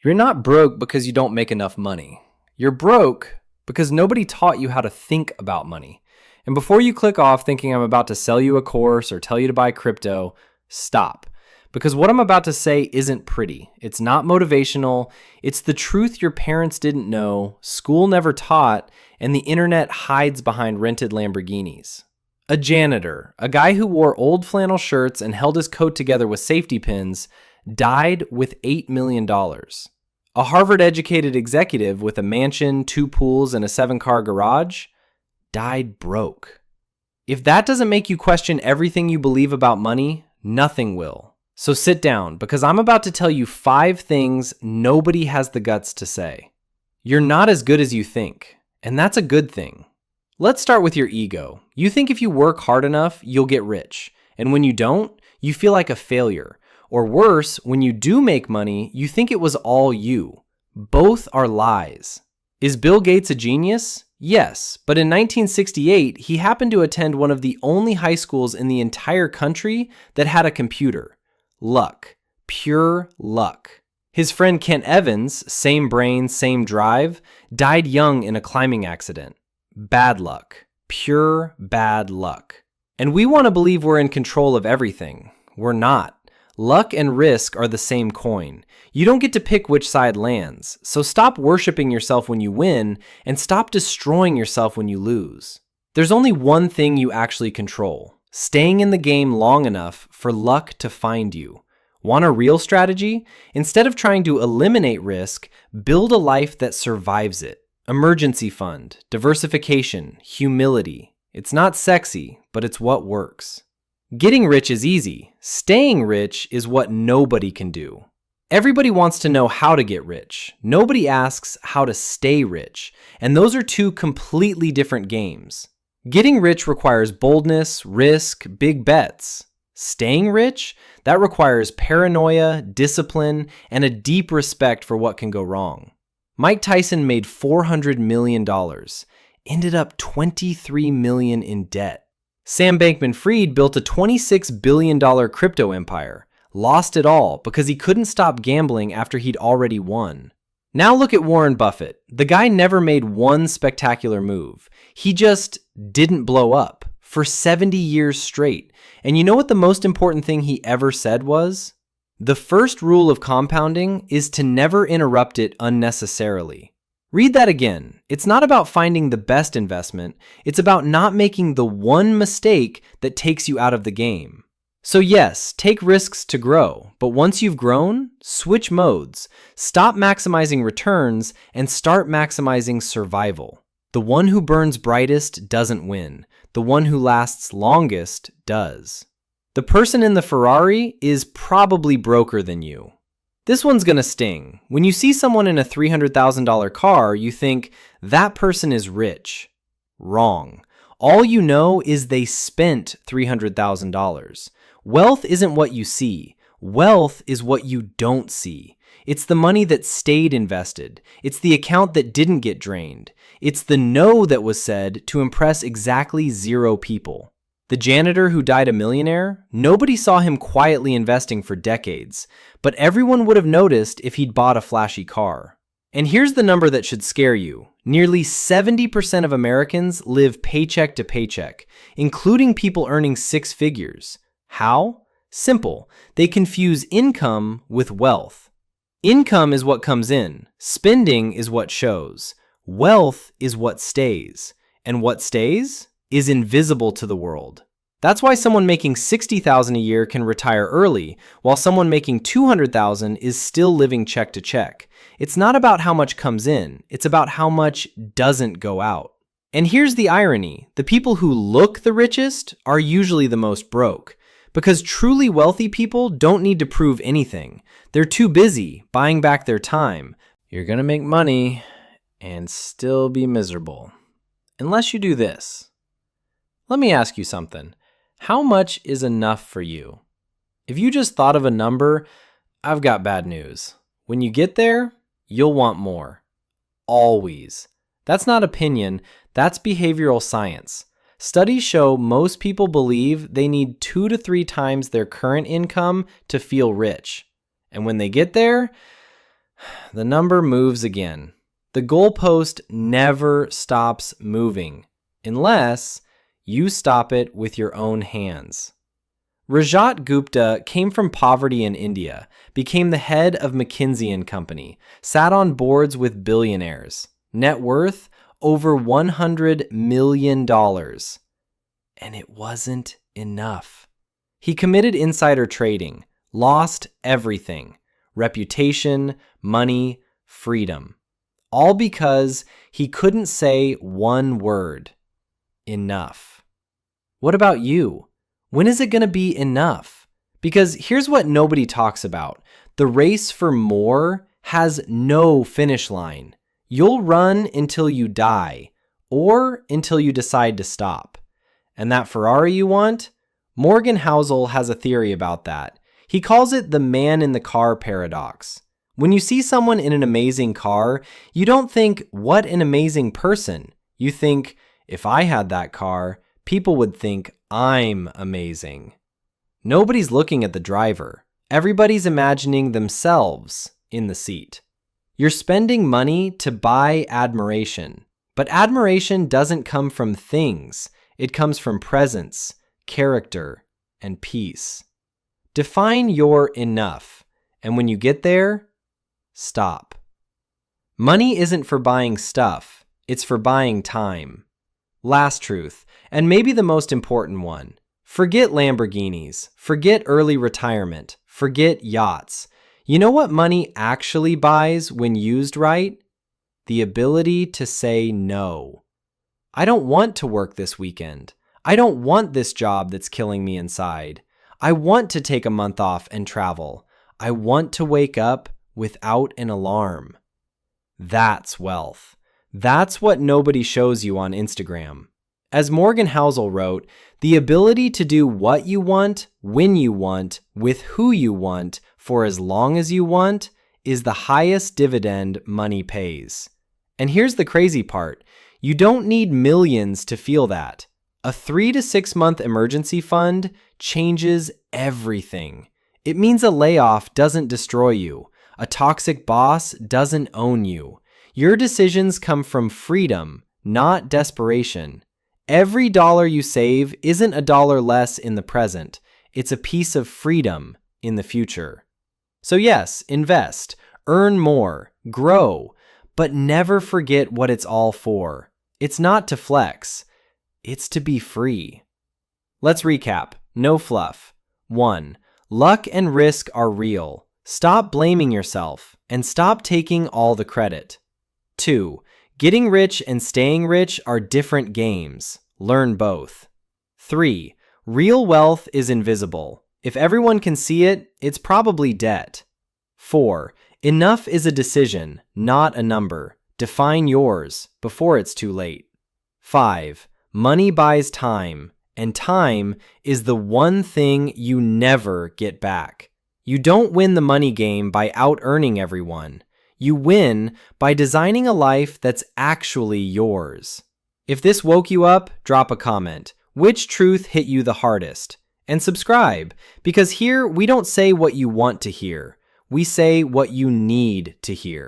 You're not broke because you don't make enough money. You're broke because nobody taught you how to think about money. And before you click off thinking I'm about to sell you a course or tell you to buy crypto, stop. Because what I'm about to say isn't pretty. It's not motivational. It's the truth your parents didn't know, school never taught, and the internet hides behind rented Lamborghinis. A janitor, a guy who wore old flannel shirts and held his coat together with safety pins, died with $8 million. A Harvard-educated executive with a mansion, 2 pools, and a 7-car garage died broke. If that doesn't make you question everything you believe about money, nothing will. So sit down, because I'm about to tell you 5 things nobody has the guts to say. You're not as good as you think, and that's a good thing. Let's start with your ego. You think if you work hard enough, you'll get rich. And when you don't, you feel like a failure. Or worse, when you do make money, you think it was all you. Both are lies. Is Bill Gates a genius? Yes, but in 1968, he happened to attend one of the only high schools in the entire country that had a computer. Luck. Pure luck. His friend Kent Evans, same brain, same drive, died young in a climbing accident. Bad luck. Pure bad luck. And we want to believe we're in control of everything. We're not. Luck and risk are the same coin. You don't get to pick which side lands, so stop worshiping yourself when you win and stop destroying yourself when you lose. There's only one thing you actually control: staying in the game long enough for luck to find you. Want a real strategy? Instead of trying to eliminate risk, build a life that survives it. Emergency fund, diversification, humility. It's not sexy, but it's what works. Getting rich is easy. Staying rich is what nobody can do. Everybody wants to know how to get rich. Nobody asks how to stay rich. And those are 2 completely different games. Getting rich requires boldness, risk, big bets. Staying rich? That requires paranoia, discipline, and a deep respect for what can go wrong. Mike Tyson made $400 million, ended up $23 million in debt. Sam Bankman-Fried built a $26 billion crypto empire, lost it all because he couldn't stop gambling after he'd already won. Now look at Warren Buffett. The guy never made one spectacular move. He just didn't blow up for 70 years straight. And you know what the most important thing he ever said was? The first rule of compounding is to never interrupt it unnecessarily. Read that again. It's not about finding the best investment. It's about not making the one mistake that takes you out of the game. So yes, take risks to grow, but once you've grown, switch modes. Stop maximizing returns and start maximizing survival. The one who burns brightest doesn't win. The one who lasts longest does. The person in the Ferrari is probably broker than you. This one's gonna sting. When you see someone in a $300,000 car, you think, that person is rich. Wrong. All you know is they spent $300,000. Wealth isn't what you see. Wealth is what you don't see. It's the money that stayed invested. It's the account that didn't get drained. It's the no that was said to impress exactly 0 people. The janitor who died a millionaire, nobody saw him quietly investing for decades, but everyone would have noticed if he'd bought a flashy car. And here's the number that should scare you. Nearly 70% of Americans live paycheck to paycheck, including people earning 6 figures. How? Simple. They confuse income with wealth. Income is what comes in. Spending is what shows. Wealth is what stays. And what stays is invisible to the world. That's why someone making $60,000 a year can retire early, while someone making $200,000 is still living check to check. It's not about how much comes in, it's about how much doesn't go out. And here's the irony. The people who look the richest are usually the most broke. Because truly wealthy people don't need to prove anything. They're too busy buying back their time. You're gonna make money and still be miserable. Unless you do this. Let me ask you something. How much is enough for you? If you just thought of a number, I've got bad news. When you get there, you'll want more. Always. That's not opinion, that's behavioral science. Studies show most people believe they need 2 to 3 times their current income to feel rich. And when they get there, The number moves again. The goalpost never stops moving unless you stop it with your own hands. Rajat Gupta came from poverty in India, became the head of McKinsey & Company, sat on boards with billionaires, net worth over $100 million. And it wasn't enough. He committed insider trading, lost everything: reputation, money, freedom. All because he couldn't say one word: enough. What about you? When is it going to be enough? Because here's what nobody talks about. The race for more has no finish line. You'll run until you die, or until you decide to stop. And that Ferrari you want? Morgan Housel has a theory about that. He calls it the man in the car paradox. When you see someone in an amazing car, you don't think, what an amazing person. You think, if I had that car, people would think I'm amazing. Nobody's looking at the driver. Everybody's imagining themselves in the seat. You're spending money to buy admiration, but admiration doesn't come from things. It comes from presence, character, and peace. Define your enough, and when you get there, stop. Money isn't for buying stuff, it's for buying time. Last truth, and maybe the most important one. Forget Lamborghinis, forget early retirement, forget yachts. You know what money actually buys when used right? The ability to say no. I don't want to work this weekend. I don't want this job that's killing me inside. I want to take a month off and travel. I want to wake up without an alarm. That's wealth. That's what nobody shows you on Instagram. As Morgan Housel wrote, the ability to do what you want, when you want, with who you want, for as long as you want, is the highest dividend money pays. And here's the crazy part. You don't need millions to feel that. A 3 to 6 month emergency fund changes everything. It means a layoff doesn't destroy you. A toxic boss doesn't own you. Your decisions come from freedom, not desperation. Every dollar you save isn't a dollar less in the present. It's a piece of freedom in the future. So yes, invest, earn more, grow, but never forget what it's all for. It's not to flex. It's to be free. Let's recap. No fluff. 1. Luck and risk are real. Stop blaming yourself and stop taking all the credit. 2. Getting rich and staying rich are different games. Learn both. 3. Real wealth is invisible. If everyone can see it, it's probably debt. 4. Enough is a decision, not a number. Define yours before it's too late. 5. Money buys time, and time is the one thing you never get back. You don't win the money game by out-earning everyone. You win by designing a life that's actually yours. If this woke you up, drop a comment. Which truth hit you the hardest? And subscribe, because here we don't say what you want to hear. We say what you need to hear.